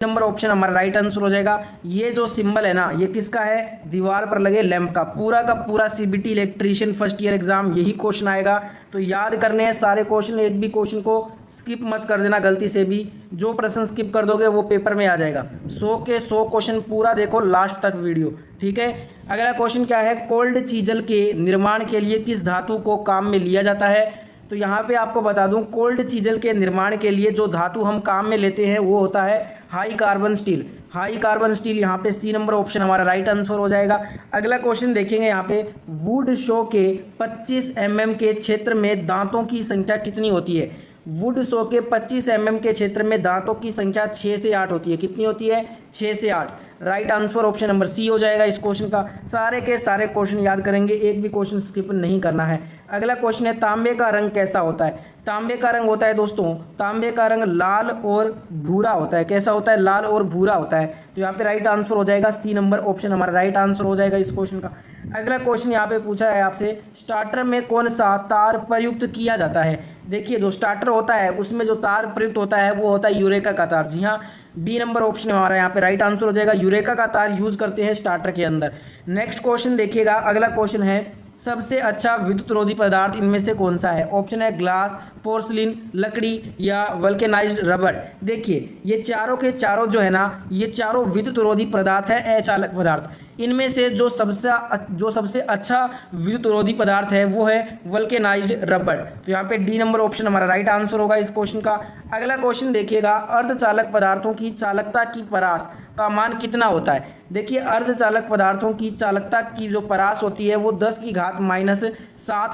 Number option हमारा right answer हो जाएगा। ये जो सिंबल है ना, ये किसका है? दीवार पर लगे लैंप का पूरा CBT electrician first year exam यही क्वेश्चन आएगा। तो याद करने हैं सारे क्वेश्चन, एक भी क्वेश्चन को स्किप मत कर देना गलती से भी। जो प्रश्न स्किप कर दोगे वो पेपर में आ जाएगा। 100 के 100 क्वेश्चन पूरा देखो लास्ट तक वीडियो, ठीक है। अगला क्वेश्चन क्या है? कोल्ड चीजल के निर्माण के लिए किस धातु को काम में लिया जाता है? तो यहाँ पे आपको बता दूं, कोल्ड चीजल के निर्माण के लिए जो धातु हम काम में लेते हैं वो होता है high carbon steel. High carbon steel यहाँ पे सी नंबर ऑप्शन हमारा राइट आंसर हो जाएगा। अगला क्वेश्चन देखेंगे यहाँ पे, वुड शो के 25 mm के क्षेत्र में दांतों की संख्या कितनी होती है? वुड शो के 25 mm के क्षेत्र में दांतों की संख्या 6 से 8 होती है। कितनी होती है? 6 से 8। Right answer option number C हो जाएगा इस क्वेश्चन का। सारे के सारे क्वेश्चन याद करेंगे, एक भी क्वेश्चन स्किप नहीं करना है। अगला क्वेश्चन है, तांबे का रंग कैसा होता है? तांबे का रंग होता है दोस्तों, तांबे का रंग लाल और भूरा होता है। कैसा होता है? लाल और भूरा होता है। तो यहाँ पे राइट आंसर हो जाएगा सी नंबर ऑप्शन हमारा राइट आंसर हो जाएगा इस क्वेश्चन का। अगला क्वेश्चन यहाँ पे पूछा है आपसे, स्टार्टर में कौन सा तार प्रयुक्त किया जाता है? देखिए, जो स्टार्टर होता है उसमें जो तार प्रयुक्त होता है वो होता है यूरेका का तार। जी हाँ, बी नंबर ऑप्शन हमारा यहाँ पे राइट आंसर हो जाएगा। यूरेका का तार यूज करते हैं स्टार्टर के अंदर। नेक्स्ट क्वेश्चन देखिएगा, अगला क्वेश्चन है, सबसे अच्छा विद्युत रोधी पदार्थ इनमें से कौन सा है? ऑप्शन है ग्लास, पोर्सलिन, लकड़ी या वल्केनाइज्ड रबर। देखिए, ये चारों के चारों जो है ना, ये चारों विद्युत रोधी पदार्थ है, अचालक पदार्थ। इनमें से जो सबसे अच्छा विद्युत रोधी पदार्थ है वो है वल्केनाइज्ड रबर। तो यहाँ पे डी नंबर ऑप्शन हमारा राइट आंसर होगा इस क्वेश्चन का। अगला क्वेश्चन देखिएगा, अर्धचालक पदार्थों की चालकता की परास का मान कितना होता है? देखिए, अर्धचालक पदार्थों की चालकता की जो परास होती है वो 10⁻⁷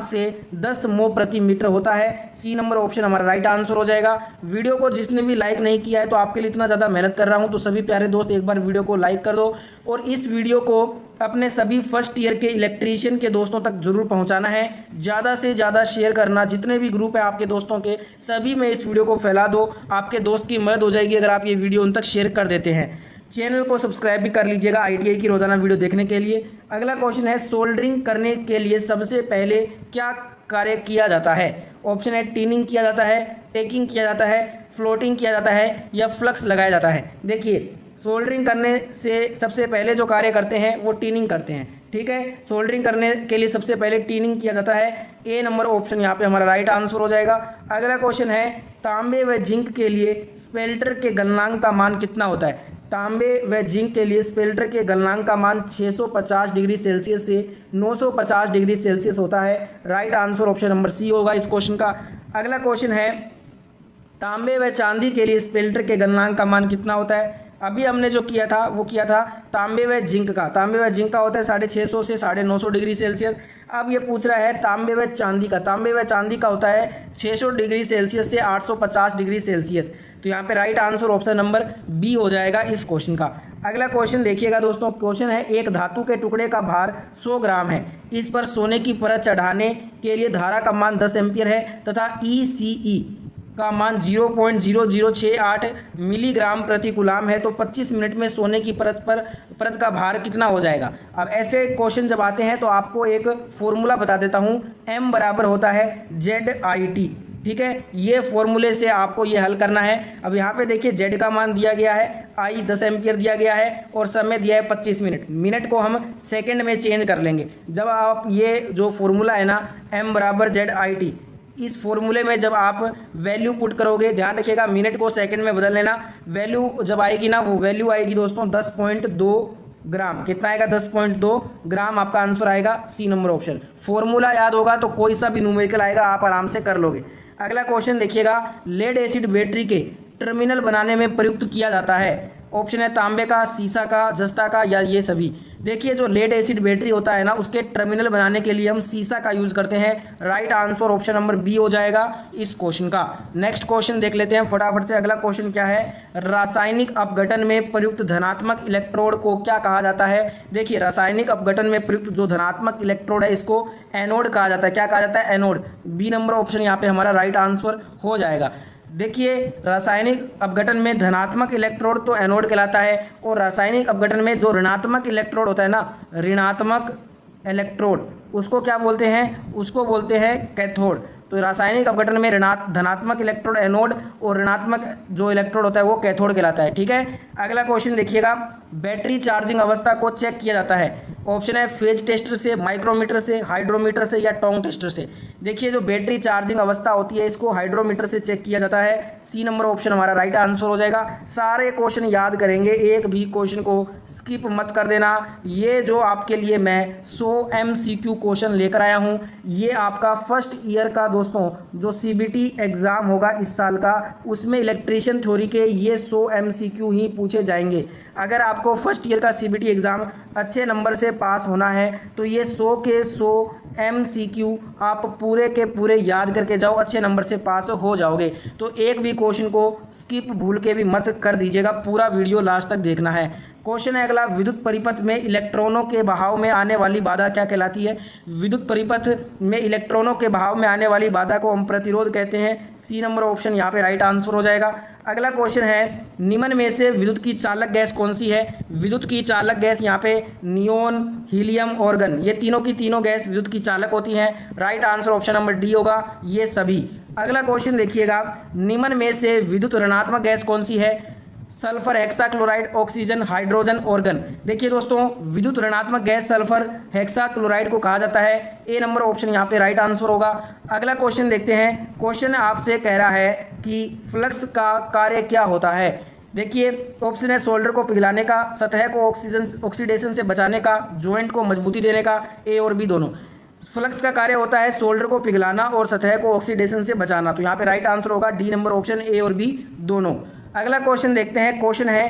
से 10 mho प्रति मीटर होता है। सी नंबर ऑप्शन हमारा राइट आंसर हो जाएगा। वीडियो को जिसने भी लाइक नहीं किया है, तो आपके लिए इतना ज़्यादा मेहनत कर रहा हूं, तो सभी प्यारे दोस्त एक बार वीडियो को लाइक कर दो और इस वीडियो को अपने सभी फर्स्ट ईयर के इलेक्ट्रीशियन के दोस्तों तक जरूर पहुंचाना है। ज़्यादा से ज़्यादा शेयर करना, जितने भी ग्रुप है आपके दोस्तों के सभी में इस वीडियो को फैला दो। आपके दोस्त की मदद हो जाएगी अगर आप ये वीडियो उन तक शेयर कर देते हैं। चैनल को सब्सक्राइब भी कर लीजिएगा ITI की रोजाना वीडियो देखने के लिए। अगला क्वेश्चन है, सोल्डरिंग करने के लिए सबसे पहले क्या कार्य किया जाता है? ऑप्शन है टीनिंग किया जाता है, टेकिंग किया जाता है, फ्लोटिंग किया जाता है या फ्लक्स लगाया जाता है। देखिए, सोल्डरिंग करने से सबसे पहले जो कार्य करते हैं वो टीनिंग करते हैं, ठीक है। सोल्डरिंग करने के लिए सबसे पहले टीनिंग किया जाता है। ए नंबर ऑप्शन यहाँ पे हमारा राइट आंसर हो जाएगा। अगला क्वेश्चन है, तांबे व जिंक के लिए स्पेल्टर के गलनांक का मान कितना होता है? तांबे व जिंक के लिए स्पेल्टर के गलनांक का मान 650 डिग्री सेल्सियस से 950 डिग्री सेल्सियस होता है। Right answer option number C होगा इस क्वेश्चन का। अगला क्वेश्चन है, तांबे व चांदी के लिए स्पेल्टर के गलनांक का मान कितना होता है? अभी हमने जो किया था वो किया था तांबे व जिंक का। तांबे व जिंक का होता है 650 से 950 डिग्री सेल्सियस। अब ये पूछ रहा है तांबे व चांदी का। तांबे व चांदी का होता है 600 डिग्री सेल्सियस से 850 डिग्री सेल्सियस। तो यहाँ पे right answer option number B हो जाएगा इस क्वेश्चन का। अगला क्वेश्चन देखिएगा दोस्तों, क्वेश्चन है, एक धातु के टुकड़े का भार 100 ग्राम है, इस पर सोने की परत चढ़ाने के लिए धारा का मान 10 एम्पियर है तथा ECE का मान 0.0068 मिलीग्राम प्रति कूलाम है, तो 25 मिनट में सोने की परत का भार कितना हो जाएगा? अब ऐसे क्वेश्चन जब आते हैं तो आपको एक फॉर्मूला बता देता हूँ। M बराबर होता है ZIT, ठीक है। ये फॉर्मूले से आपको ये हल करना है। अब यहाँ पे देखिए, Z का मान दिया गया है, I 10 एम्पियर दिया गया है और समय दिया है 25 मिनट। मिनट को हम सेकंड में चेंज कर लेंगे। जब आप ये जो फॉर्मूला है ना, M बराबर ZIT, इस फॉर्मूले में जब आप वैल्यू पुट करोगे, ध्यान रखिएगा मिनट को सेकंड में बदल लेना। वैल्यू जब आएगी ना, वो वैल्यू आएगी दोस्तों 10.2 ग्राम। कितना आएगा? 10.2 ग्राम आपका आंसर आएगा, सी नंबर ऑप्शन। फॉर्मूला याद होगा तो कोई सा भी न्यूमेरिकल आएगा आप आराम से कर लोगे। अगला क्वेश्चन देखिएगा, लेड एसिड बैटरी के टर्मिनल बनाने में प्रयुक्त किया जाता है। ऑप्शन है तांबे का, सीसा का, जस्ता का या ये सभी। देखिए, जो लेड एसिड बैटरी होता है ना, उसके टर्मिनल बनाने के लिए हम सीसा का यूज करते हैं। Right answer option number B हो जाएगा इस क्वेश्चन का। नेक्स्ट क्वेश्चन देख लेते हैं फटाफट से। अगला क्वेश्चन क्या है, रासायनिक अपघटन में प्रयुक्त धनात्मक इलेक्ट्रोड को क्या कहा जाता है? देखिए, रासायनिक अपघटन में प्रयुक्त जो धनात्मक इलेक्ट्रोड है इसको एनोड कहा जाता है। क्या कहा जाता है? एनोड। बी नंबर ऑप्शन यहाँ पे हमारा राइट आंसर हो जाएगा। देखिए, रासायनिक अपघटन में धनात्मक इलेक्ट्रोड तो एनोड कहलाता है और रासायनिक अपघटन में जो ऋणात्मक इलेक्ट्रोड होता है ना, ऋणात्मक इलेक्ट्रोड, उसको क्या बोलते हैं? उसको बोलते हैं कैथोड। तो रासायनिक अपघटन में धनात्मक इलेक्ट्रोड एनोड और ऋणात्मक जो इलेक्ट्रोड होता है वो कैथोड कहलाता है। ठीक है, अगला क्वेश्चन देखिएगा, बैटरी चार्जिंग अवस्था को चेक किया जाता है। ऑप्शन है फेज टेस्टर से, माइक्रोमीटर से, हाइड्रोमीटर से या टोंग टेस्टर से। देखिए जो बैटरी चार्जिंग अवस्था होती है इसको हाइड्रोमीटर से चेक किया जाता है। सी नंबर ऑप्शन हमारा राइट आंसर हो जाएगा। सारे क्वेश्चन याद करेंगे, एक भी क्वेश्चन को स्किप मत कर देना। ये जो आपके लिए मैं 100 MCQ क्वेश्चन लेकर आया हूँ, ये आपका फर्स्ट ईयर का दोस्तों जो CBT एग्ज़ाम होगा इस साल का, उसमें इलेक्ट्रीशियन थ्योरी के ये 100 MCQ ही पूछे जाएंगे। अगर आपको फर्स्ट ईयर का CBT एग्ज़ाम अच्छे नंबर से पास होना है तो ये 100 के 100 MCQ आप पूरे के पूरे याद करके जाओ, अच्छे नंबर से पास हो जाओगे। तो एक भी क्वेश्चन को स्किप भूल के भी मत कर दीजिएगा, पूरा वीडियो लास्ट तक देखना है। क्वेश्चन है अगला, विद्युत परिपथ में इलेक्ट्रॉनों के बहाव में आने वाली बाधा क्या कहलाती है? विद्युत परिपथ में इलेक्ट्रॉनों के बहाव में आने वाली बाधा को हम प्रतिरोध कहते हैं। सी नंबर ऑप्शन यहाँ पे राइट आंसर हो जाएगा। अगला क्वेश्चन है, निम्न में से विद्युत की चालक गैस कौन सी है? विद्युत की चालक गैस यहाँ पे नियोन, हीलियम, ऑर्गन, ये तीनों की तीनों गैस विद्युत की चालक होती हैं। Right answer option number D होगा, ये सभी। अगला क्वेश्चन देखिएगा, निम्न में से विद्युत ऋणात्मक गैस कौन सी है? Sulphur, hexachloride, oxygen, hydrogen, organ. देखिए दोस्तों विद्युत ऋणात्मक गैस सल्फर हेक्साक्लोराइड को कहा जाता है। ए नंबर ऑप्शन यहाँ पे राइट आंसर होगा। अगला क्वेश्चन देखते हैं। क्वेश्चन आपसे कह रहा है कि फ्लक्स का कार्य क्या होता है? देखिए ऑप्शन है सोल्डर को पिघलाने का, सतह को ऑक्सीडेशन से बचाने का, जॉइंट को मजबूती देने का, ए और बी दोनों। फ्लक्स का कार्य होता है सोल्डर को पिघलाना और सतह को ऑक्सीडेशन से बचाना, तो यहाँ पे राइट आंसर होगा डी नंबर ऑप्शन, ए और बी दोनों। अगला क्वेश्चन देखते हैं। क्वेश्चन है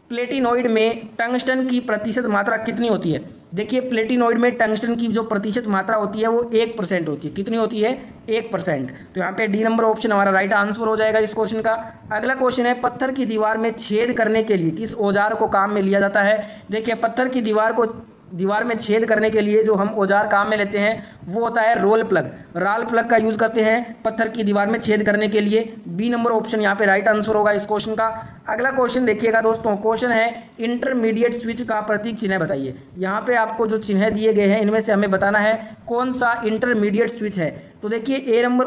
प्लेटिनोइड में टंगस्टन की प्रतिशत मात्रा कितनी होती है? देखिए प्लेटिनोइड में टंगस्टन की जो प्रतिशत मात्रा होती है वो 1% होती है। कितनी होती है? 1%। तो यहाँ पे डी नंबर ऑप्शन हमारा राइट आंसर हो जाएगा इस क्वेश्चन का। अगला क्वेश्चन है, पत्थर की दीवार में छेद करने के लिए किस औजार को काम में लिया जाता है? देखिए पत्थर की दीवार में छेद करने के लिए जो हम औजार काम में लेते हैं वो होता है रोल प्लग। राल प्लग का यूज़ करते हैं पत्थर की दीवार में छेद करने के लिए। बी नंबर ऑप्शन यहाँ पे राइट आंसर होगा इस क्वेश्चन का। अगला क्वेश्चन देखिएगा दोस्तों, क्वेश्चन है इंटरमीडिएट स्विच का प्रतीक चिन्ह बताइए। यहाँ पे आपको जो चिन्ह दिए गए हैं इनमें से हमें बताना है कौन सा इंटरमीडिएट स्विच है। तो देखिए ए नंबर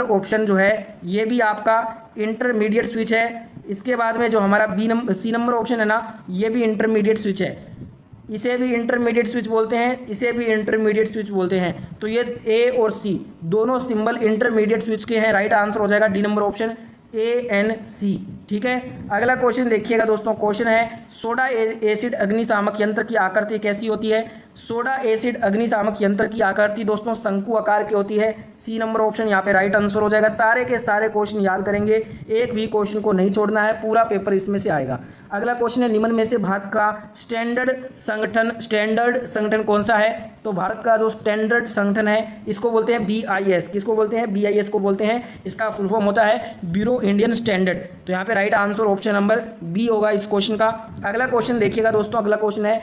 ऑप्शन जो है ये भी आपका इंटरमीडिएट स्विच है। इसके बाद में जो हमारा सी नंबर ऑप्शन है ना, ये भी इंटरमीडिएट स्विच है। इसे भी इंटरमीडिएट स्विच बोलते हैं, इसे भी इंटरमीडिएट स्विच बोलते हैं। तो ये ए और सी दोनों सिंबल इंटरमीडिएट स्विच के हैं। राइट आंसर हो जाएगा डी नंबर ऑप्शन, ANC। ठीक है, अगला क्वेश्चन देखिएगा दोस्तों। क्वेश्चन है सोडा एसिड अग्निशामक यंत्र की आकृति कैसी होती है? सोडा एसिड अग्निशामक यंत्र की आकृति दोस्तों शंकु आकार की होती है। सी नंबर ऑप्शन यहाँ पे राइट आंसर हो जाएगा। सारे के सारे क्वेश्चन याद करेंगे, एक भी क्वेश्चन को नहीं छोड़ना है, पूरा पेपर इसमें से आएगा। अगला क्वेश्चन है, निम्न में से भारत का स्टैंडर्ड संगठन कौन सा है? तो भारत का जो स्टैंडर्ड संगठन है इसको बोलते हैं BIS। किसको बोलते हैं? BIS को बोलते हैं। इसका फुल फॉर्म होता है ब्यूरो इंडियन स्टैंडर्ड। तो यहाँ पे right answer option number B होगा इस क्वेश्चन का। अगला क्वेश्चन देखिएगा दोस्तों। अगला क्वेश्चन है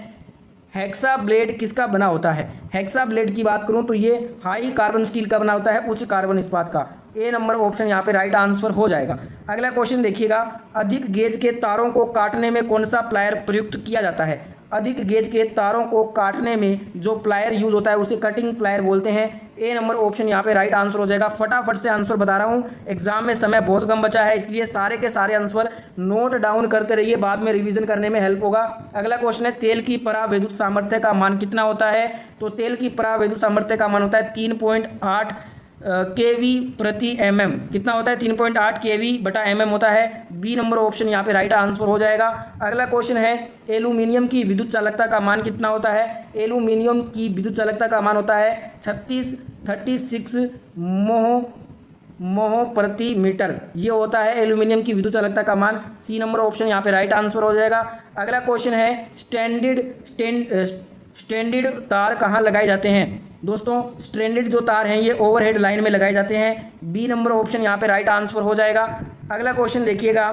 हेक्सा ब्लेड किसका बना होता है? हेक्सा ब्लेड की बात करूं तो ये हाई कार्बन स्टील का बना होता है, उच्च कार्बन इस्पात का। ए नंबर ऑप्शन यहाँ पे राइट आंसर हो जाएगा। अगला क्वेश्चन देखिएगा, अधिक गेज के तारों को काटने में कौन सा प्लायर प्रयुक्त किया जाता है? अधिक गेज के तारों को काटने में जो प्लायर यूज होता है उसे कटिंग प्लायर बोलते हैं। ए नंबर ऑप्शन यहाँ पे राइट आंसर हो जाएगा। फटाफट से आंसर बता रहा हूँ, एग्जाम में समय बहुत कम बचा है, इसलिए सारे के सारे आंसर नोट डाउन करते रहिए, बाद में रिवीजन करने में हेल्प होगा। अगला क्वेश्चन है, तेल की परावैद्युत सामर्थ्य का मान कितना होता है? तो तेल की परावैद्युत सामर्थ्य का मान होता है 3.8 kV प्रति mm। कितना होता है? 3.8 kV बटा mm होता है। बी नंबर ऑप्शन यहाँ पे राइट आंसर हो जाएगा। अगला क्वेश्चन है, एल्यूमिनियम की विद्युत चालकता का मान कितना होता है? एल्यूमिनियम की विद्युत चालकता का मान होता है 36 मोह प्रति मीटर। ये होता है एल्यूमिनियम की विद्युत चालकता का मान। सी नंबर ऑप्शन यहाँ पे राइट आंसर हो जाएगा। अगला क्वेश्चन है, स्ट्रैंडेड तार कहाँ लगाए जाते हैं? दोस्तों स्ट्रैंडेड जो तार हैं ये ओवरहेड लाइन में लगाए जाते हैं। बी नंबर ऑप्शन यहाँ पे राइट आंसर हो जाएगा। अगला क्वेश्चन देखिएगा।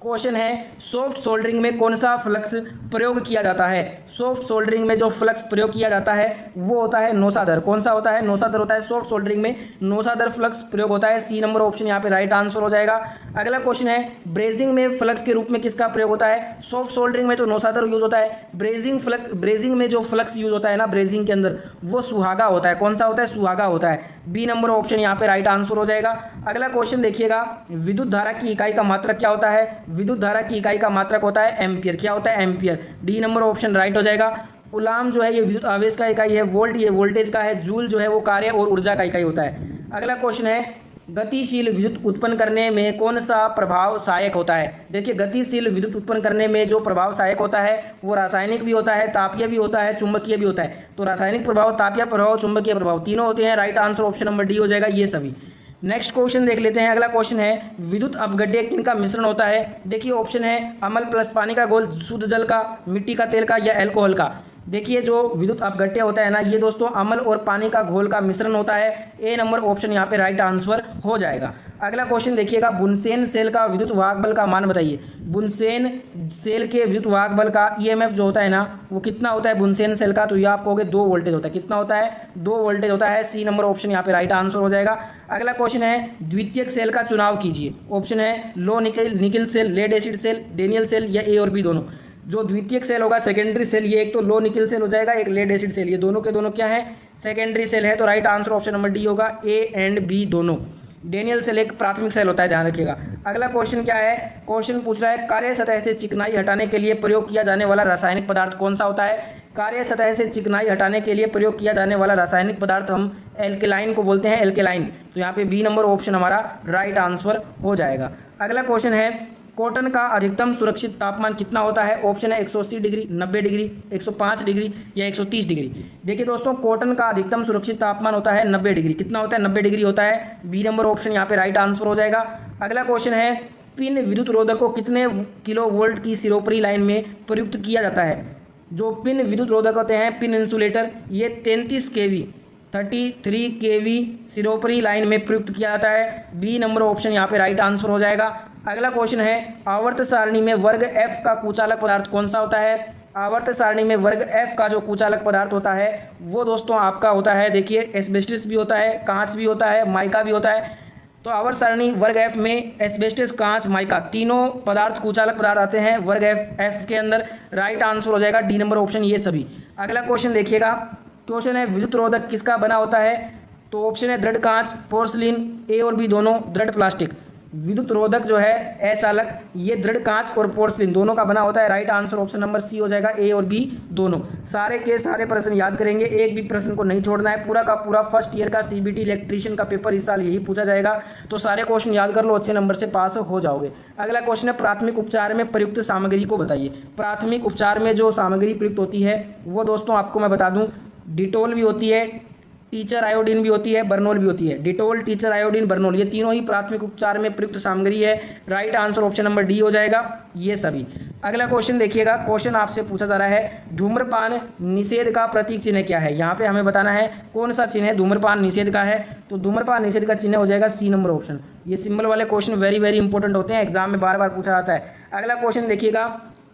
क्वेश्चन है, सॉफ्ट सोल्डरिंग में कौन सा फ्लक्स प्रयोग किया जाता है? सॉफ्ट सोल्डरिंग में जो फ्लक्स प्रयोग किया जाता है वो होता है नौसादर। कौन सा होता है? नौसादर होता है। सॉफ्ट सोल्डरिंग में नौसादर फ्लक्स प्रयोग होता है। सी नंबर ऑप्शन यहाँ पे राइट आंसर हो जाएगा। अगला क्वेश्चन है, ब्रेजिंग में फ्लक्स के रूप में किसका प्रयोग होता है? सॉफ्ट सोल्डरिंग में तो नौसादर यूज होता है। ब्रेजिंग में जो फ्लक्स यूज होता है ना ब्रेजिंग के अंदर, वो सुहागा होता है। कौन सा होता है? सुहागा होता है। बी नंबर ऑप्शन यहाँ पे राइट आंसर हो जाएगा। अगला क्वेश्चन देखिएगा, विद्युत धारा की इकाई का मात्रक क्या होता है? विद्युत धारा की इकाई का मात्रक होता है एम्पियर। क्या होता है? Ampere. D number option right हो जाएगा। कूलाम जो है ये विद्युत आवेश का इकाई है, वोल्ट ये वोल्टेज का है, जूल जो है वो कार्य और ऊर्जा का इकाई होता है। अगला क्वेश्चन है, गतिशील विद्युत उत्पन्न करने में कौन सा प्रभाव सहायक होता है? देखिए, गतिशील विद्युत उत्पन्न करने में जो प्रभाव सहायक होता है वो रासायनिक भी होता है, तापीय भी होता है, चुंबकीय भी होता है। तो रासायनिक प्रभाव, तापीय प्रभाव, चुंबकीय प्रभाव तीनों होते हैं। Right answer option number D हो जाएगा ये सभी। नेक्स्ट क्वेश्चन देख लेते हैं। अगला क्वेश्चन है, विद्युत अपघट्य किनका मिश्रण होता है? देखिए, ऑप्शन है अम्ल प्लस पानी का घोल, शुद्ध जल का, मिट्टी का तेल का, या अल्कोहल का। देखिए, जो विद्युत अपघट्य होता है ना, ये दोस्तों अम्ल और पानी का घोल का मिश्रण होता है। ए नंबर ऑप्शन यहाँ पे राइट आंसर हो जाएगा। अगला क्वेश्चन देखिएगा, बुनसेन सेल का विद्युत वाहक बल का मान बताइए। बुनसेन सेल के विद्युत वाहक बल का ईएमएफ जो होता है ना, वो कितना होता है बुनसेन सेल का? तो ये आप कहोगे 2 वोल्टेज होता है। कितना होता है? 2 वोल्टेज होता है। सी नंबर ऑप्शन यहाँ पे राइट आंसर हो जाएगा। अगला क्वेश्चन है, द्वितीयक सेल का चुनाव कीजिए। ऑप्शन है लो nickel cell, lead acid cell, Daniell cell, या ए और बी दोनों। जो द्वितीयक सेल होगा सेकेंडरी सेल, ये एक तो लो निकल सेल हो जाएगा, एक लेड एसिड सेल, ये दोनों के दोनों क्या है? सेकेंडरी सेल है। तो right answer option number D होगा, ए एंड बी दोनों। डेनियल सेल एक प्राथमिक सेल होता है, ध्यान रखिएगा। अगला क्वेश्चन क्या है? क्वेश्चन पूछ रहा है, कार्य सतह से चिकनाई हटाने के लिए प्रयोग किया जाने वाला रासायनिक पदार्थ कौन सा होता है? कार्य सतह से चिकनाई हटाने के लिए प्रयोग किया जाने वाला रासायनिक पदार्थ हम एल्केलाइन को बोलते हैं, एल्केलाइन। तो यहाँ पे बी नंबर ऑप्शन हमारा राइट आंसर हो जाएगा। अगला क्वेश्चन है, कॉटन का अधिकतम सुरक्षित तापमान कितना होता है? ऑप्शन है 180 डिग्री, 90 डिग्री, 105 डिग्री, या 130 डिग्री। देखिए दोस्तों, कॉटन का अधिकतम सुरक्षित तापमान होता है 90 डिग्री। कितना होता है? 90 डिग्री होता है। बी नंबर ऑप्शन यहाँ पे राइट आंसर हो जाएगा। अगला क्वेश्चन है, पिन विद्युत रोधक को कितने किलो वोल्ट की सिरोपरी लाइन में प्रयुक्त किया जाता है? जो पिन विद्युत रोधक होते हैं, पिन इंसुलेटर, ये 33 केवी सिरोपरी लाइन में प्रयुक्त किया जाता है। बी नंबर ऑप्शन यहाँ पे राइट आंसर हो जाएगा। अगला क्वेश्चन है, आवर्त सारणी में वर्ग एफ का कुचालक पदार्थ कौन सा होता है? आवर्त सारणी में वर्ग एफ का जो कुचालक पदार्थ होता है वो दोस्तों आपका होता है, देखिए, एस्बेस्टस भी होता है, कांच भी होता है, माइका भी होता है। तो आवर्त सारणी वर्ग एफ में एस्बेस्टस, कांच, माइका तीनों पदार्थ कुचालक पदार्थ आते हैं वर्ग एफ के अंदर। राइट आंसर हो जाएगा डी नंबर ऑप्शन ये सभी। अगला क्वेश्चन देखिएगा, क्वेश्चन है, विद्युत रोधक किसका बना होता है? तो ऑप्शन है दृढ़ कांच, पोर्सलिन, ए और बी दोनों, दृढ़ प्लास्टिक। विद्युत रोधक जो है अचालक, ये दृढ़ कांच और पोर्सलिन दोनों का बना होता है। Right answer option number C हो जाएगा, ए और बी दोनों। सारे के सारे प्रश्न याद करेंगे, एक भी प्रश्न को नहीं छोड़ना है। पूरा का पूरा फर्स्ट ईयर का सीबीटी इलेक्ट्रीशियन का पेपर इस साल यही पूछा जाएगा। तो सारे क्वेश्चन याद कर लो, अच्छे नंबर से पास हो जाओगे। अगला क्वेश्चन है, प्राथमिक उपचार में प्रयुक्त सामग्री को बताइए। प्राथमिक उपचार में जो सामग्री प्रयुक्त होती है वो दोस्तों आपको मैं बता दूं, डिटोल भी होती है, टीचर आयोडीन भी होती है, बर्नोल भी होती है। डिटोल, टीचर आयोडीन, बर्नोल, ये तीनों ही प्राथमिक उपचार में प्रयुक्त सामग्री है। Right answer option number D हो जाएगा ये सभी। अगला क्वेश्चन देखिएगा, क्वेश्चन आपसे पूछा जा रहा है, धूम्रपान निषेध का प्रतीक चिन्ह क्या है? यहाँ पे हमें बताना है कौन सा चिन्ह धूम्रपान निषेध का है। तो धूम्रपान निषेध का चिन्ह हो जाएगा सी नंबर ऑप्शन। ये सिंबल वाले क्वेश्चन वेरी वेरी इंपॉर्टेंट होते हैं, एग्जाम में बार बार पूछा जाता है। अगला क्वेश्चन देखिएगा,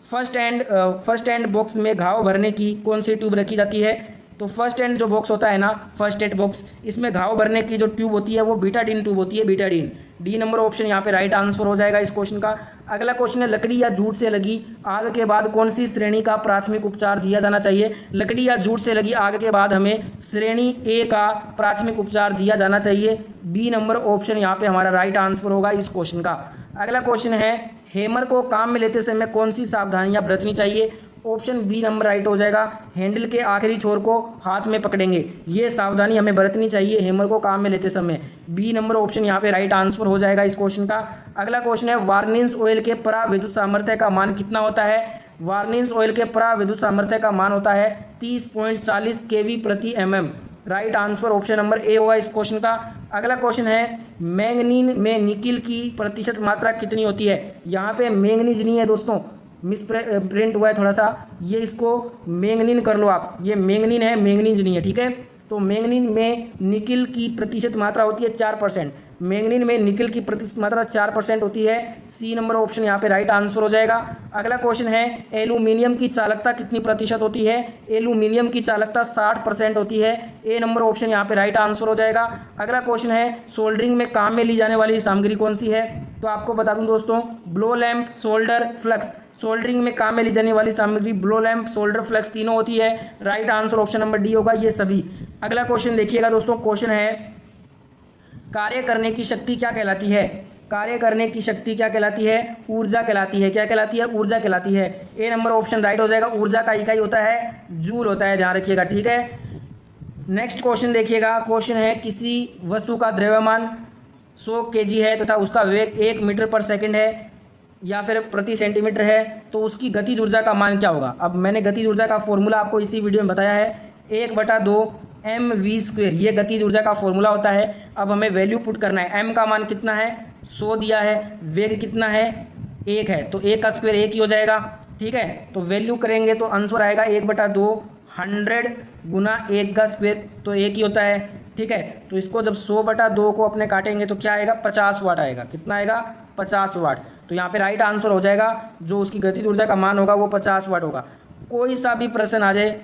फर्स्ट एंड बॉक्स में घाव भरने की कौन सी ट्यूब रखी जाती है? तो फर्स्ट एंड जो बॉक्स होता है ना, फर्स्ट एड बॉक्स, इसमें घाव भरने की जो ट्यूब होती है वो बीटाडीन ट्यूब होती है, बीटाडीन। डी नंबर ऑप्शन यहाँ पे राइट आंसर हो जाएगा इस क्वेश्चन का। अगला क्वेश्चन है, लकड़ी या जूट से लगी आग के बाद कौन सी श्रेणी का प्राथमिक उपचार दिया जाना चाहिए? लकड़ी या जूट से लगी आग के बाद हमें श्रेणी ए का प्राथमिक उपचार दिया जाना चाहिए। बी नंबर ऑप्शन यहाँ पे हमारा राइट आंसर होगा इस क्वेश्चन का। अगला क्वेश्चन है, हैमर को काम में लेते समय कौन सी सावधानियां बरतनी चाहिए? ऑप्शन बी नंबर राइट हो जाएगा, हैंडल के आखिरी छोर को हाथ में पकड़ेंगे, ये सावधानी हमें बरतनी चाहिए हैमर को काम में लेते समय। बी नंबर ऑप्शन यहाँ पे राइट आंसर हो जाएगा इस क्वेश्चन का। अगला क्वेश्चन है, वार्निश ऑयल के पराविद्युत सामर्थ्य का मान कितना होता है? वार्निश ऑयल के पराविद्युत सामर्थ्य का मान होता है 30.40 kV प्रति mm। Right answer option number A हुआ इस क्वेश्चन का। अगला क्वेश्चन है, मैंगनीज में निकिल की प्रतिशत मात्रा कितनी होती है? यहाँ पे मैंगनीज नहीं है दोस्तों, मिस प्रिंट हुआ है थोड़ा सा, ये इसको मैंगनीन कर लो आप, ये मैंगनीन है, मैंगनीज नहीं है, ठीक है। तो मैंगनीन में निकिल की प्रतिशत मात्रा होती है 4%। मैंगनीन में निकिल की प्रतिशत मात्रा 4% होती है। सी नंबर ऑप्शन यहाँ पे राइट आंसर हो जाएगा। अगला क्वेश्चन है, एल्यूमिनियम की चालकता कितनी प्रतिशत होती है? एल्यूमिनियम की चालकता 60% होती है। ए नंबर ऑप्शन यहाँ पे राइट आंसर हो जाएगा। अगला क्वेश्चन है, सोल्डरिंग में काम में ली जाने वाली सामग्री कौन सी है? तो आपको बता दूं दोस्तों, blow lamp, solder, flux. Soldering में काम में ली जाने वाली सामग्री ब्लो लैंप, सोल्डर, फ्लक्स तीनों होती है। Right answer option number D होगा ये सभी। अगला क्वेश्चन देखिएगा दोस्तों, क्वेश्चन है, कार्य करने की शक्ति क्या कहलाती है? कार्य करने की शक्ति क्या कहलाती है? ऊर्जा कहलाती है। क्या कहलाती है? ऊर्जा कहलाती है। ए नंबर ऑप्शन राइट हो जाएगा। ऊर्जा का इकाई होता है जूल होता है, ध्यान रखिएगा, ठीक है। नेक्स्ट क्वेश्चन देखिएगा। क्वेश्चन है किसी वस्तु का द्रव्यमान 100 kg है तथा उसका वेग 1 मीटर पर सेकंड है या फिर प्रति सेंटीमीटर है, तो उसकी गतिज ऊर्जा का मान क्या होगा? अब मैंने गतिज ऊर्जा का फॉर्मूला आपको इसी वीडियो में बताया है, 1/2 mv², ये गतिज ऊर्जा का फॉर्मूला होता है। अब हमें वैल्यू पुट करना है। m का मान कितना है? 100 दिया है। वेग कितना है? 1 है, तो 1 का स्क्वायर 1 ही हो जाएगा, ठीक है। तो वैल्यू करेंगे तो आंसर आएगा 1/2 100 गुना 1 का स्क्वायर, तो 1 ही होता है, ठीक है। तो इसको जब 100/2 को अपने काटेंगे तो क्या आएगा? 50 वाट आएगा। कितना आएगा? 50 वाट। तो यहाँ पे राइट आंसर हो जाएगा, जो उसकी गतिज ऊर्जा का मान होगा वो 50 वाट होगा। कोई सा भी प्रश्न आ जाए,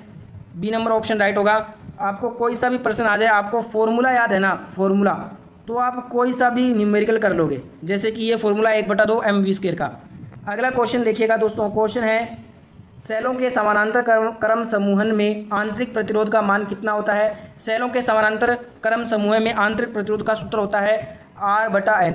बी नंबर ऑप्शन राइट होगा। आपको कोई सा भी प्रश्न आ जाए, आपको फॉर्मूला याद है ना, फॉर्मूला, तो आप कोई सा भी न्यूमेरिकल कर लोगे। जैसे कि ये फॉर्मूला 1/2 mv² का। अगला क्वेश्चन देखिएगा दोस्तों। क्वेश्चन है सेलों के समानांतर क्रम समूहन में आंतरिक प्रतिरोध का मान कितना होता है? सेलों के समानांतर क्रम समूह में आंतरिक प्रतिरोध का सूत्र होता है R/N।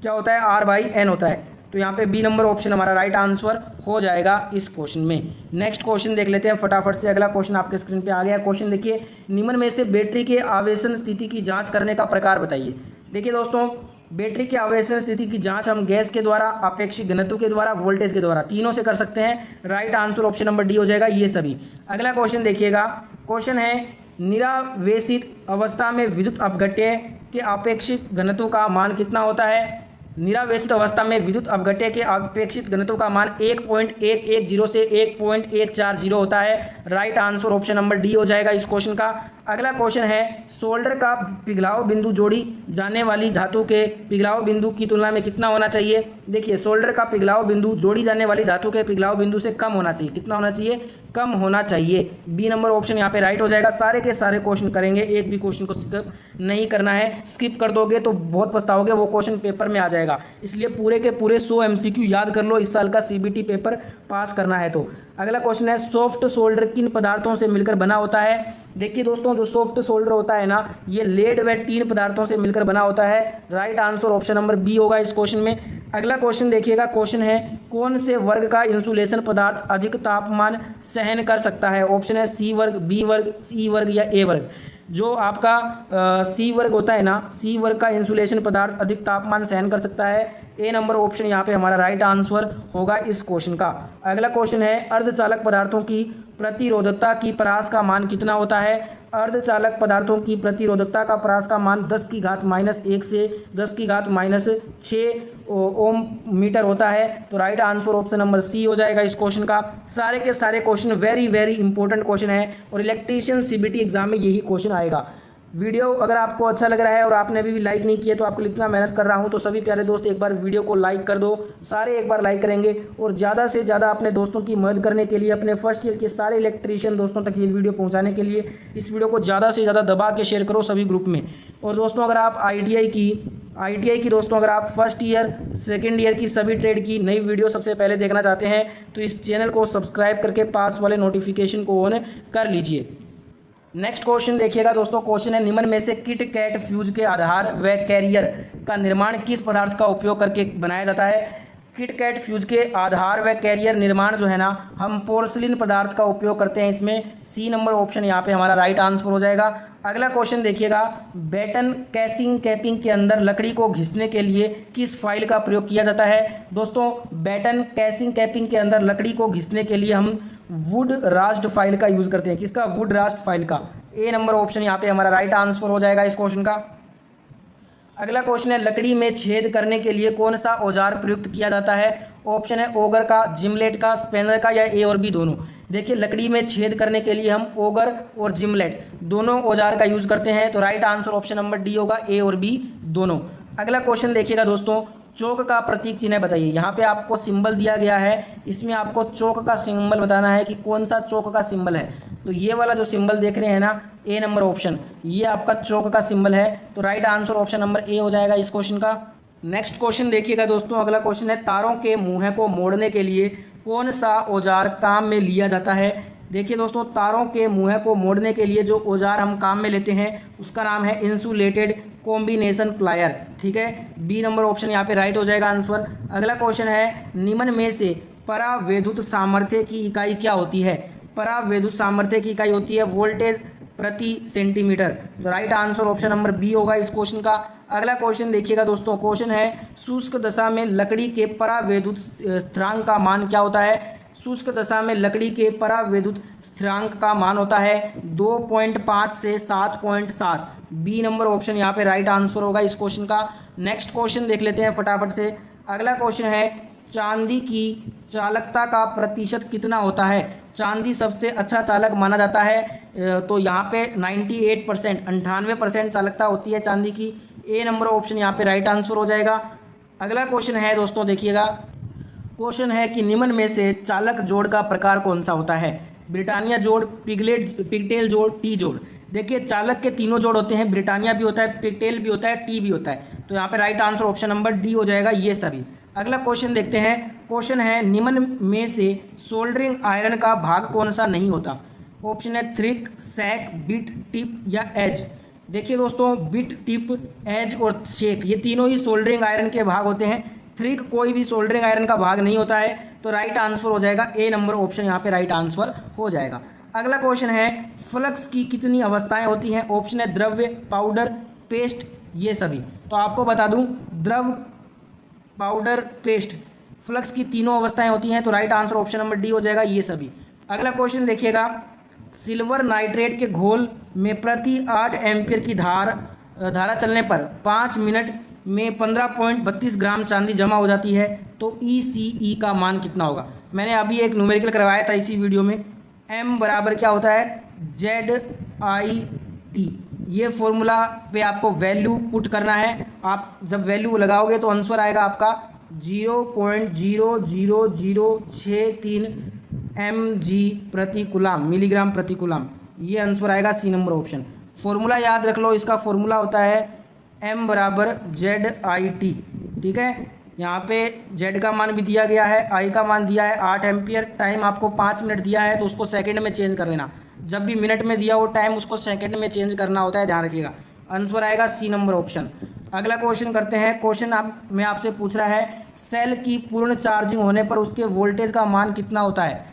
क्या होता है? R/N होता है। तो यहाँ पे बी नंबर ऑप्शन हमारा राइट आंसर हो जाएगा इस क्वेश्चन में। नेक्स्ट क्वेश्चन देख लेते हैं फटाफट से। अगला क्वेश्चन आपके स्क्रीन पे आ गया। क्वेश्चन देखिए, निम्न में से बैटरी के आवेशन स्थिति की जांच करने का प्रकार बताइए। देखिए दोस्तों, बैटरी के आवेशन स्थिति की जांच हम गैस के द्वारा, आपेक्षिक घनत्व के द्वारा, वोल्टेज के द्वारा, तीनों से कर सकते हैं। Right answer option number D हो जाएगा ये सभी। अगला क्वेश्चन देखिएगा। क्वेश्चन है निरावेशित अवस्था में विद्युत अपघट्य के आपेक्षिक घनत्व का मान कितना होता है? निरावेशित अवस्था में विद्युत अपघट्य के अपेक्षित घनत्व का मान 1.110 से 1.140 होता है। Right answer option number D हो जाएगा इस क्वेश्चन का। अगला क्वेश्चन है सोल्डर का पिघलाव बिंदु जोड़ी जाने वाली धातु के पिघलाव बिंदु की तुलना में कितना होना चाहिए? देखिए, सोल्डर का पिघलाव बिंदु जोड़ी जाने वाली धातु के पिघलाव बिंदु से कम होना चाहिए। कितना होना चाहिए? कम होना चाहिए। बी नंबर ऑप्शन यहाँ पे राइट हो जाएगा। सारे के सारे क्वेश्चन करेंगे, एक भी क्वेश्चन को स्किप नहीं करना है। स्किप कर दोगे तो बहुत पछताओगे, वो क्वेश्चन पेपर में आ जाएगा। इसलिए पूरे के पूरे 100 MCQ याद कर लो, इस साल का CBT पेपर पास करना है तो। अगला क्वेश्चन है सॉफ्ट सोल्डर किन पदार्थों से मिलकर बना होता है? देखिए दोस्तों, जो सॉफ्ट सोल्डर होता है ना, ये लेड व टीन पदार्थों से मिलकर बना होता है। Right answer option number B होगा इस क्वेश्चन में। अगला क्वेश्चन देखिएगा। क्वेश्चन है कौन से वर्ग का इंसुलेशन पदार्थ अधिक तापमान सहन कर सकता है? ऑप्शन है सी वर्ग, बी वर्ग, सी वर्ग या ए वर्ग। जो आपका सी वर्ग होता है ना, सी वर्ग का इंसुलेशन पदार्थ अधिक तापमान सहन कर सकता है। ए नंबर ऑप्शन यहाँ पे हमारा राइट आंसर होगा इस क्वेश्चन का। अगला क्वेश्चन है अर्धचालक पदार्थों की प्रतिरोधकता की परास का मान कितना होता है? अर्धचालक पदार्थों की प्रतिरोधकता का परास का मान 10⁻⁻1 से 10⁻6 ओम मीटर होता है। तो right answer option number C हो जाएगा इस क्वेश्चन का। सारे के सारे question very very important question है और इलेक्ट्रीशियन CBT एग्जाम में यही क्वेश्चन आएगा। वीडियो अगर आपको अच्छा लग रहा है और आपने अभी भी लाइक नहीं किया तो आपको इतना मेहनत कर रहा हूं, तो सभी प्यारे दोस्त एक बार वीडियो को लाइक कर दो। सारे एक बार लाइक करेंगे और ज़्यादा से ज़्यादा अपने दोस्तों की मदद करने के लिए, अपने फर्स्ट ईयर के सारे इलेक्ट्रीशियन दोस्तों तक ये वीडियो पहुंचाने के लिए इस वीडियो को ज़्यादा से ज़्यादा दबा के शेयर करो सभी ग्रुप में। और दोस्तों अगर आप ITI की दोस्तों अगर आप फर्स्ट ईयर सेकेंड ईयर की सभी ट्रेड की नई वीडियो सबसे पहले देखना चाहते हैं तो इस चैनल को सब्सक्राइब करके पास वाले नोटिफिकेशन को ऑन कर लीजिए। नेक्स्ट क्वेश्चन देखिएगा दोस्तों। क्वेश्चन है निम्न में से किट कैट फ्यूज के आधार व कैरियर का निर्माण किस पदार्थ का उपयोग करके बनाया जाता है? किट कैट फ्यूज के आधार व कैरियर निर्माण जो है ना, हम पोर्सिलिन पदार्थ का उपयोग करते हैं इसमें। सी नंबर ऑप्शन यहाँ पे हमारा राइट आंसर हो जाएगा। अगला क्वेश्चन देखिएगा। बैटन कैसिंग कैपिंग के अंदर लकड़ी को घिसने के लिए किस फाइल का प्रयोग किया जाता है? दोस्तों, बैटन कैसिंग कैपिंग के अंदर लकड़ी को घिसने के लिए हम वुड रास्ट फाइल का यूज़ करते हैं। किसका? वुड रास्ट फाइल का। ए नंबर ऑप्शन यहाँ पे हमारा राइट आंसर हो जाएगा इस क्वेश्चन का। अगला क्वेश्चन है लकड़ी में छेद करने के लिए कौन सा औजार प्रयुक्त किया जाता है? ऑप्शन है ओगर का, जिमलेट का, स्पेनर का या ए और बी दोनों। देखिए, लकड़ी में छेद करने के लिए हम ओगर और जिमलेट दोनों औजार का यूज़ करते हैं। तो right answer option number D होगा, ए और बी दोनों। अगला क्वेश्चन देखिएगा दोस्तों। चौक का प्रतीक चिन्ह बताइए। यहाँ पे आपको सिंबल दिया गया है, इसमें आपको चौक का सिंबल बताना है कि कौन सा चौक का सिंबल है। तो ये वाला जो सिंबल देख रहे हैं ना, ए नंबर ऑप्शन, ये आपका चौक का सिंबल है। तो right answer option number A हो जाएगा इस क्वेश्चन का। नेक्स्ट क्वेश्चन देखिएगा दोस्तों। अगला क्वेश्चन है तारों के मुँह को मोड़ने के लिए कौन सा औजार काम में लिया जाता है? देखिए दोस्तों, तारों के मुँह को मोड़ने के लिए जो औजार हम काम में लेते हैं उसका नाम है इंसुलेटेड कॉम्बिनेशन प्लायर। ठीक है, बी नंबर ऑप्शन यहाँ पे राइट हो जाएगा आंसर। अगला क्वेश्चन है, निम्न में से परावैद्युत सामर्थ्य की इकाई क्या होती है? परावैद्युत सामर्थ्य की इकाई होती है वोल्टेज प्रति सेंटीमीटर। तो right answer option number B होगा इस क्वेश्चन का। अगला क्वेश्चन देखिएगा दोस्तों, क्वेश्चन है शुष्क दशा में लकड़ी के परावैद्युत स्थिरांक का मान क्या होता है? शुष्क दशा में लकड़ी के परावैद्युत स्थिरांक का मान होता है 2.5 से 7.7। बी नंबर ऑप्शन यहाँ पे राइट आंसर होगा इस क्वेश्चन का। नेक्स्ट क्वेश्चन देख लेते हैं फटाफट से। अगला क्वेश्चन है, चांदी की चालकता का प्रतिशत कितना होता है? चांदी सबसे अच्छा चालक माना जाता है, तो यहाँ पे 98%, 98% चालकता होती है चांदी की। ए नंबर ऑप्शन यहाँ पे राइट आंसर हो जाएगा। अगला क्वेश्चन है दोस्तों, देखिएगा, क्वेश्चन है कि निम्न में से चालक जोड़ का प्रकार कौन सा होता है? ब्रिटानिया जोड़, पिगटेल जोड़, टी जोड़। देखिए, चालक के तीनों जोड़ होते हैं, ब्रिटानिया भी होता है, पिगटेल भी होता है, टी भी होता है। तो यहाँ पे right answer option number D हो जाएगा, ये सभी। अगला क्वेश्चन देखते हैं। क्वेश्चन है, निम्न में से सोल्डरिंग आयरन का भाग कौन सा नहीं होता? ऑप्शन है थ्रिक, सैक, बिट, टिप या एज। देखिए दोस्तों, बिट, टिप, एज और शेक ये तीनों ही सोल्डरिंग आयरन के भाग होते हैं। थ्रिक कोई भी सोल्डरिंग आयरन का भाग नहीं होता है। तो राइट आंसर हो जाएगा ए नंबर ऑप्शन यहाँ पे राइट आंसर हो जाएगा। अगला क्वेश्चन है, फ्लक्स की कितनी अवस्थाएं होती हैं? ऑप्शन है द्रव्य, पाउडर, पेस्ट, ये सभी। तो आपको बता दूं, द्रव, पाउडर, पेस्ट, फ्लक्स की तीनों अवस्थाएं होती हैं। तो right answer option number D हो जाएगा, ये सभी। अगला क्वेश्चन देखिएगा, सिल्वर नाइट्रेट के घोल में प्रति 8 एम्पियर की धारा चलने पर 5 मिनट में 15.32 ग्राम चांदी जमा हो जाती है। तो ECE का मान कितना होगा? मैंने अभी एक न्यूमेरिकल करवाया था इसी वीडियो में। M बराबर क्या होता है? ZIT। ये फॉर्मूला पे आपको वैल्यू पुट करना है। आप जब वैल्यू लगाओगे तो आंसर आएगा आपका 0.00063 mg प्रति कूलाम, मिलीग्राम प्रति कूलाम। ये आंसर आएगा सी नंबर ऑप्शन। फॉर्मूला याद रख लो, इसका फॉर्मूला होता है M बराबर ZIT। ठीक है, यहाँ पे Z का मान भी दिया गया है, I का मान दिया है 8 एम्पियर, टाइम आपको 5 मिनट दिया है तो उसको सेकंड में चेंज कर लेना। जब भी मिनट में दिया हो टाइम उसको सेकंड में चेंज करना होता है, ध्यान रखिएगा। आंसर आएगा सी नंबर ऑप्शन। अगला क्वेश्चन करते हैं। क्वेश्चन मैं आपसे पूछ रहा है, सेल की पूर्ण चार्जिंग होने पर उसके वोल्टेज का मान कितना होता है?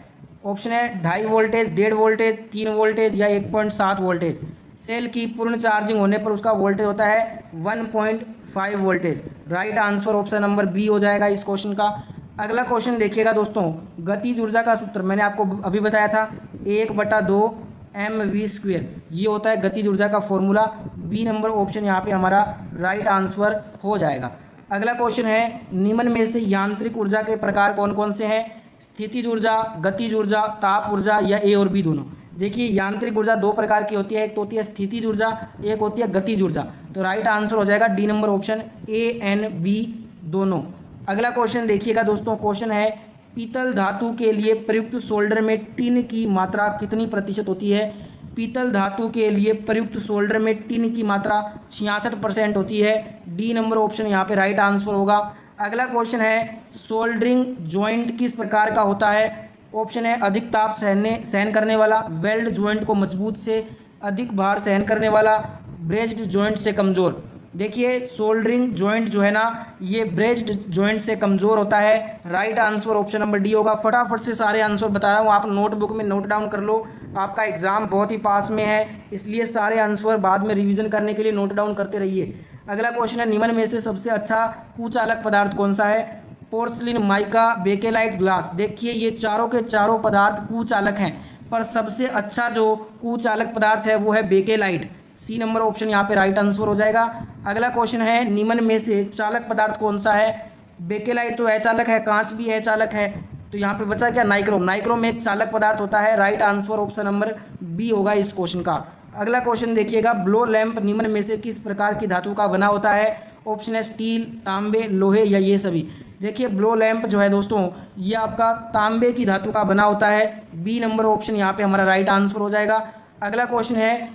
ऑप्शन है 2.5 वोल्टेज, 1.5 वोल्टेज, 3 वोल्टेज या 1.7 वोल्टेज। सेल की पूर्ण चार्जिंग होने पर उसका वोल्टेज होता है 1.5 voltage. Right answer option number B हो जाएगा इस क्वेश्चन का। अगला क्वेश्चन देखिएगा दोस्तों, गतिज ऊर्जा का सूत्र मैंने आपको अभी बताया था 1/2 mv²। ये होता है गतिज ऊर्जा का फॉर्मूला। बी नंबर ऑप्शन यहाँ पे हमारा राइट आंसर हो जाएगा। अगला क्वेश्चन है, निम्न में से यांत्रिक ऊर्जा के प्रकार कौन कौन से हैं? स्थितिज ऊर्जा, गतिज ऊर्जा, ताप ऊर्जा या ए और बी दोनों। देखिए, यांत्रिक ऊर्जा दो प्रकार की होती है, एक तो होती है स्थितिज ऊर्जा, एक होती है गतिज ऊर्जा। तो राइट आंसर हो जाएगा डी नंबर ऑप्शन, ANB दोनों। अगला क्वेश्चन देखिएगा दोस्तों, क्वेश्चन है, पीतल धातु के लिए प्रयुक्त सोल्डर में टिन की मात्रा कितनी प्रतिशत होती है? पीतल धातु के लिए प्रयुक्त सोल्डर में टिन की मात्रा 66% होती है। डी नंबर ऑप्शन यहाँ पे राइट आंसर होगा। अगला क्वेश्चन है, सोल्डरिंग जॉइंट किस प्रकार का होता है? ऑप्शन है अधिक ताप सहन करने वाला, वेल्ड जॉइंट को मजबूत से अधिक भार सहन करने वाला, ब्रेज्ड जॉइंट से कमज़ोर। देखिए, सोल्डरिंग जॉइंट जो है ना, ये ब्रेज्ड जॉइंट से कमज़ोर होता है। Right answer option number D होगा। फटाफट से सारे आंसर बता रहा हूँ, आप नोटबुक में नोट डाउन कर लो। आपका एग्जाम बहुत ही पास में है, इसलिए सारे आंसर बाद में रिवीजन करने के लिए नोट डाउन करते रहिए। अगला क्वेश्चन है, निम्न में से सबसे अच्छा कुचालक पदार्थ कौन सा है? Porcelain, mica, bakelite, glass. देखिए, ये चारों के चारों पदार्थ कुचालक हैं, पर सबसे अच्छा जो कुचालक पदार्थ है वो है बेकेलाइट। सी नंबर ऑप्शन यहाँ पे राइट आंसर हो जाएगा। अगला क्वेश्चन है, निम्न में से चालक पदार्थ कौन सा है? बेकेलाइट तो अचालक है, कांच भी अचालक है, तो यहाँ पे बचा क्या? नाइक्रोम। नाइक्रोम एक चालक पदार्थ होता है। Right answer option number B होगा इस क्वेश्चन का। अगला क्वेश्चन देखिएगा, ब्लो लैंप निम्न में से किस प्रकार की धातु का बना होता है? ऑप्शन है स्टील, तांबे, लोहे या ये सभी। देखिए, ब्लो लैंप जो है दोस्तों, ये आपका तांबे की धातु का बना होता है। बी नंबर ऑप्शन यहाँ पे हमारा राइट आंसर हो जाएगा। अगला क्वेश्चन है,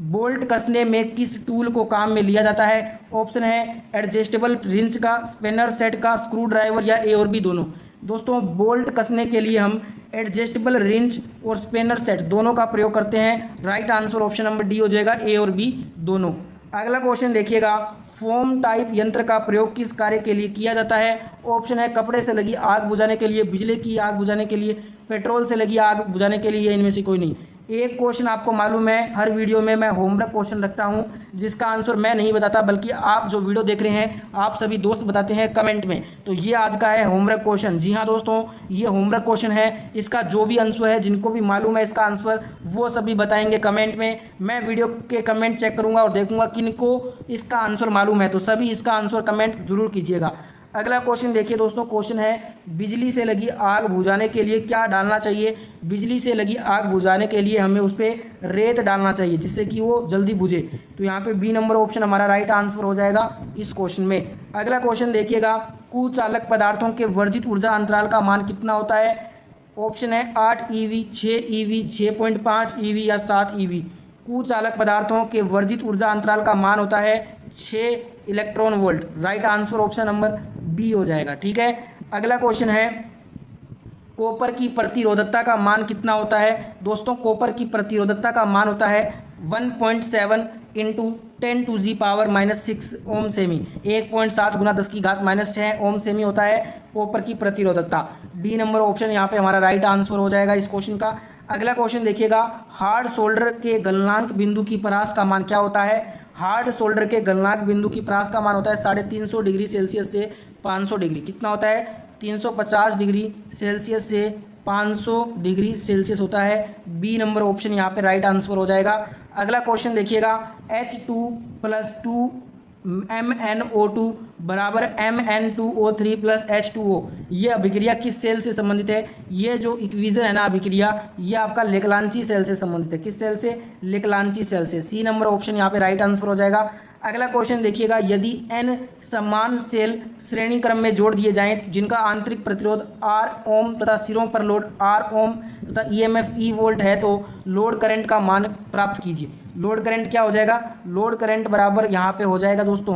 बोल्ट कसने में किस टूल को काम में लिया जाता है? ऑप्शन है एडजस्टेबल रिंच का, स्पेनर सेट का, स्क्रू ड्राइवर या ए और बी दोनों। दोस्तों, बोल्ट कसने के लिए हम एडजस्टेबल रिंच और स्पेनर सेट दोनों का प्रयोग करते हैं। Right answer option number D हो जाएगा, ए और बी दोनों। अगला क्वेश्चन देखिएगा, फोम टाइप यंत्र का प्रयोग किस कार्य के लिए किया जाता है? ऑप्शन है कपड़े से लगी आग बुझाने के लिए, बिजली की आग बुझाने के लिए, पेट्रोल से लगी आग बुझाने के लिए, इनमें से कोई नहीं। एक क्वेश्चन आपको मालूम है, हर वीडियो में मैं होमवर्क क्वेश्चन रखता हूं जिसका आंसर मैं नहीं बताता, बल्कि आप जो वीडियो देख रहे हैं आप सभी दोस्त बताते हैं कमेंट में। तो ये आज का है होमवर्क क्वेश्चन। जी हाँ दोस्तों, ये होमवर्क क्वेश्चन है। इसका जो भी आंसर है, जिनको भी मालूम है इसका आंसर, वो सभी बताएंगे कमेंट में। मैं वीडियो के कमेंट चेक करूँगा और देखूँगा किनको इसका आंसर मालूम है, तो सभी इसका आंसर कमेंट जरूर कीजिएगा। अगला क्वेश्चन देखिए दोस्तों, क्वेश्चन है बिजली से लगी आग बुझाने के लिए क्या डालना चाहिए? बिजली से लगी आग बुझाने के लिए हमें उस पर रेत डालना चाहिए जिससे कि वो जल्दी बुझे। तो यहाँ पे बी नंबर ऑप्शन हमारा राइट आंसर हो जाएगा इस क्वेश्चन में। अगला क्वेश्चन देखिएगा, कुचालक पदार्थों के वर्जित ऊर्जा अंतराल का मान कितना होता है? ऑप्शन है 8 EV, 6 EV, 6.5 EV या 7 EV। कुचालक पदार्थों के वर्जित ऊर्जा अंतराल का मान होता है 6 electron volt. Right answer option number B हो जाएगा। ठीक है, अगला क्वेश्चन है, कॉपर की प्रतिरोधकता का मान कितना होता है? दोस्तों कॉपर की प्रतिरोधकता का मान होता है 1.7 × 10⁻⁻6 ओम सेमी। 1.7 × 10⁻⁻6 ओम सेमी होता है कॉपर की प्रतिरोधकता। डी नंबर ऑप्शन यहाँ पे हमारा राइट आंसर हो जाएगा इस क्वेश्चन का। अगला क्वेश्चन देखिएगा, हार्ड सोल्डर के गलनांक बिंदु की परास का मान क्या होता है? हार्ड सोल्डर के गलनांक बिंदु की परास का मान होता है 350 डिग्री सेल्सियस से 500 डिग्री। कितना होता है? 350 डिग्री सेल्सियस से 500 डिग्री सेल्सियस होता है। बी नंबर ऑप्शन यहाँ पे राइट आंसर हो जाएगा। अगला क्वेश्चन देखिएगा, H2+2 MnO2 बराबर Mn2O3 + H2O, ये अभिक्रिया किस सेल से संबंधित है? ये जो इक्वेशन है ना अभिक्रिया, ये आपका लेक्लांची सेल से संबंधित है। किस सेल से? लेक्लांची सेल से। सी नंबर ऑप्शन यहाँ पे राइट आंसर हो जाएगा। अगला क्वेश्चन देखिएगा, यदि n समान सेल श्रेणी क्रम में जोड़ दिए जाएं जिनका आंतरिक प्रतिरोध R ओम तथा सिरों पर लोड R ओम तथा EMF E वोल्ट है, तो लोड करंट का मान प्राप्त कीजिए। लोड करंट क्या हो जाएगा? लोड करंट बराबर यहाँ पे हो जाएगा दोस्तों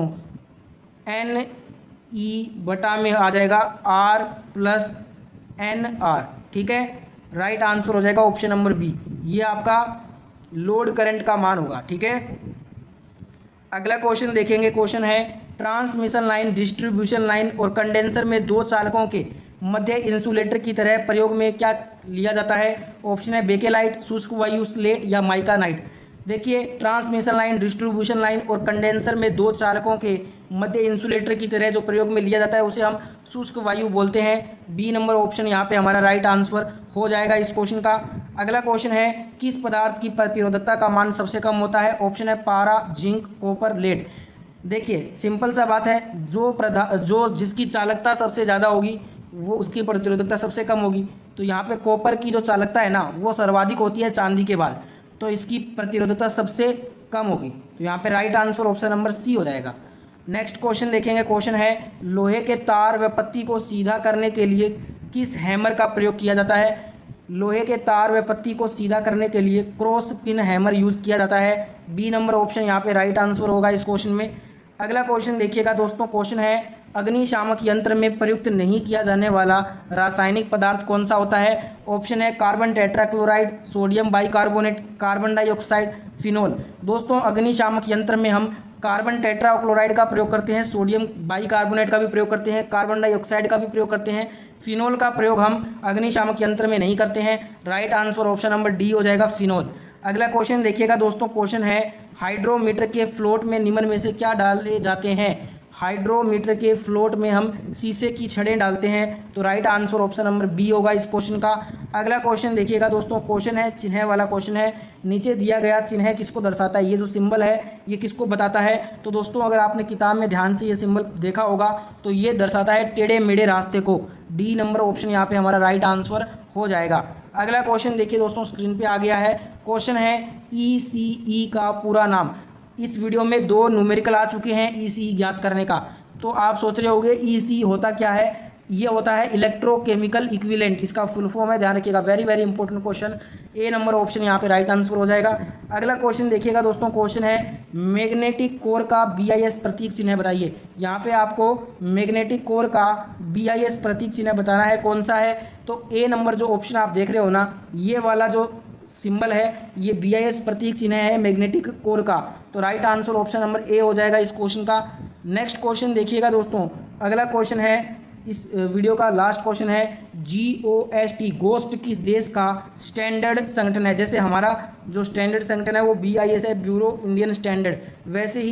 NE बटा में आ जाएगा R + NR। ठीक है, राइट आंसर हो जाएगा ऑप्शन नंबर बी, ये आपका लोड करंट का मान होगा। ठीक है, अगला क्वेश्चन देखेंगे। क्वेश्चन है, ट्रांसमिशन लाइन, डिस्ट्रीब्यूशन लाइन और कंडेंसर में दो चालकों के मध्य इंसुलेटर की तरह प्रयोग में क्या लिया जाता है? ऑप्शन है बेकेलाइट, शुष्क वायु, स्लेट या माइकानाइट। देखिए, ट्रांसमिशन लाइन, डिस्ट्रीब्यूशन लाइन और कंडेंसर में दो चालकों के मध्य इंसुलेटर की तरह जो प्रयोग में लिया जाता है उसे हम शुष्क वायु बोलते हैं। बी नंबर ऑप्शन यहाँ पे हमारा राइट आंसर हो जाएगा इस क्वेश्चन का। अगला क्वेश्चन है, किस पदार्थ की प्रतिरोधकता का मान सबसे कम होता है? ऑप्शन है पारा, जिंक, कॉपर, लेड। देखिए सिंपल सा बात है, जो जिसकी चालकता सबसे ज़्यादा होगी वो उसकी प्रतिरोधकता सबसे कम होगी। तो यहाँ पे कॉपर की जो चालकता है ना वो सर्वाधिक होती है चांदी के बाद, तो इसकी प्रतिरोधकता सबसे कम होगी। तो यहाँ पे right answer option number C हो जाएगा। नेक्स्ट क्वेश्चन देखेंगे। क्वेश्चन है, लोहे के तार व पत्ती को सीधा करने के लिए किस हैमर का प्रयोग किया जाता है? लोहे के तार व पत्ती को सीधा करने के लिए क्रॉस पिन हैमर यूज किया जाता है। बी नंबर ऑप्शन यहाँ पे राइट आंसर होगा इस क्वेश्चन में। अगला क्वेश्चन देखिएगा दोस्तों। क्वेश्चन है, अग्निशामक यंत्र में प्रयुक्त नहीं किया जाने वाला रासायनिक पदार्थ कौन सा होता है? ऑप्शन है carbon tetrachloride, sodium bicarbonate, carbon dioxide, phenol. दोस्तों अग्निशामक यंत्र में हम कार्बन टेट्राक्लोराइड का प्रयोग करते हैं, सोडियम बाइकार्बोनेट का भी प्रयोग करते हैं, कार्बन डाइऑक्साइड का भी प्रयोग करते हैं। फिनोल का प्रयोग हम अग्निशामक यंत्र में नहीं करते हैं। Right answer option number D हो जाएगा, फिनोल। अगला क्वेश्चन देखिएगा दोस्तों। क्वेश्चन है, हाइड्रोमीटर के फ्लोट में निम्न में से क्या डाले जाते हैं? हाइड्रोमीटर के फ्लोट में हम शीशे की छड़ें डालते हैं। तो right answer option number B होगा इस क्वेश्चन का। अगला क्वेश्चन देखिएगा दोस्तों। क्वेश्चन है, चिन्ह वाला क्वेश्चन है। नीचे दिया गया चिन्ह किसको दर्शाता है? ये जो सिंबल है ये किसको बताता है? तो दोस्तों अगर आपने किताब में ध्यान से ये सिंबल देखा होगा तो ये दर्शाता है टेढ़े मेढ़े रास्ते को। डी नंबर ऑप्शन यहाँ पे हमारा राइट आंसर हो जाएगा। अगला क्वेश्चन देखिए दोस्तों, स्क्रीन पे आ गया है। क्वेश्चन है, ECE का पूरा नाम। इस वीडियो में 2 न्यूमेरिकल आ चुके हैं ECE ज्ञात करने का। तो आप सोच रहे होंगे ECE होता क्या है? ये होता है इलेक्ट्रोकेमिकल इक्विवेलेंट, इसका फुल फॉर्म है, ध्यान रखिएगा। वेरी वेरी इंपॉर्टेंट क्वेश्चन, ए नंबर ऑप्शन यहाँ पे राइट आंसर हो जाएगा। अगला क्वेश्चन देखिएगा दोस्तों, क्वेश्चन है मैग्नेटिक कोर का BIS प्रतीक चिन्ह बताइए। यहाँ पे आपको मैग्नेटिक कोर का BIS प्रतीक चिन्ह बताना है, कौन सा है? तो ए नंबर जो ऑप्शन आप देख रहे हो ना, ये वाला जो सिंबल है ये BIS प्रतीक चिन्ह है मैग्नेटिक कोर का। तो right answer option number A हो जाएगा इस क्वेश्चन का। नेक्स्ट क्वेश्चन देखिएगा दोस्तों, अगला क्वेश्चन है, इस वीडियो का लास्ट क्वेश्चन है, GOST गोस्ट किस देश का स्टैंडर्ड संगठन है? जैसे हमारा जो स्टैंडर्ड संगठन है वो BIS है, ब्यूरो इंडियन स्टैंडर्ड, वैसे ही